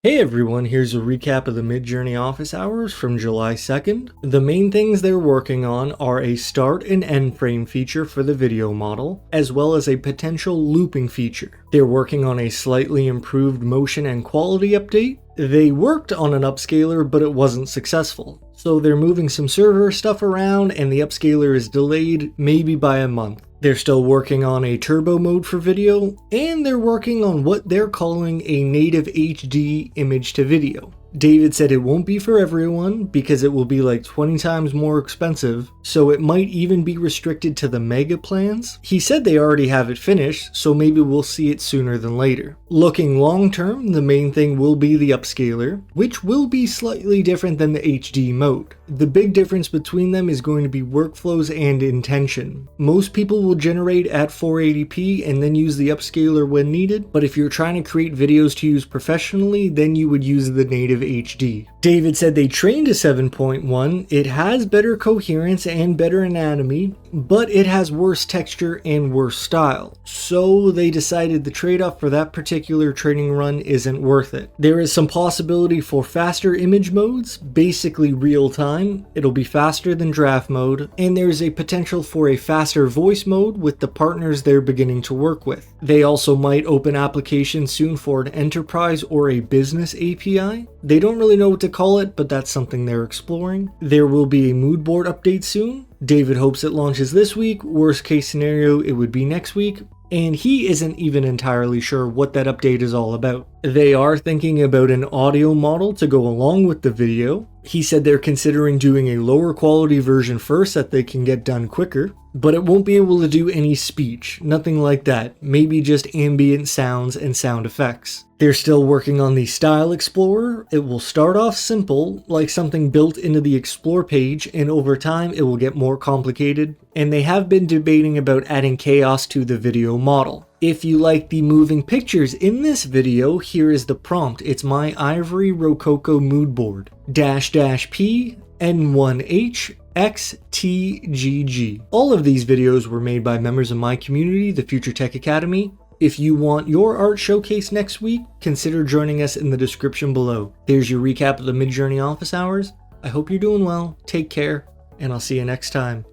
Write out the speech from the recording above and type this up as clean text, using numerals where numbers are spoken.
Hey everyone, here's a recap of the Midjourney office hours from July 2nd. The main things they're working on are a start and end frame feature for the video model, as well as a potential looping feature. They're working on a slightly improved motion and quality update. They worked on an upscaler, but it wasn't successful. So they're moving some server stuff around and the upscaler is delayed, maybe by a month. They're still working on a turbo mode for video, and they're working on what they're calling a native HD image to video. David said it won't be for everyone because it will be like 20 times more expensive, so it might even be restricted to the mega plans. He said they already have it finished, so maybe we'll see it sooner than later. Looking long term, the main thing will be the upscaler, which will be slightly different than the HD mode. The big difference between them is going to be workflows and intention. Most people will generate at 480p and then use the upscaler when needed, but if you're trying to create videos to use professionally, then you would use the native HD. David said they trained a 7.1, it has better coherence and better anatomy, but it has worse texture and worse style. So they decided the trade-off for that particular training run isn't worth it. There is some possibility for faster image modes, basically real time. It'll be faster than draft mode, and there's a potential for a faster voice mode with the partners they're beginning to work with. They also might open applications soon for an enterprise or a business API. They don't really know what to call it, but that's something they're exploring. There will be a Moodboard update soon. David hopes it launches this week. Worst case scenario, it would be next week. And he isn't even entirely sure what that update is all about. They are thinking about an audio model to go along with the video. He said they're considering doing a lower quality version first that they can get done quicker, but it won't be able to do any speech, nothing like that, maybe just ambient sounds and sound effects. They're still working on the Style Explorer. It will start off simple, like something built into the Explore page, and over time it will get more complicated. And they have been debating about adding chaos to the video model. If you like the moving pictures in this video, here is the prompt. It's my Ivory Rococo Moodboard. --P N1H XTGG. All of these videos were made by members of my community, the Future Tech Academy. If you want your art showcase next week, consider joining us in the description below. There's your recap of the Midjourney office hours. I hope you're doing well, take care, and I'll see you next time.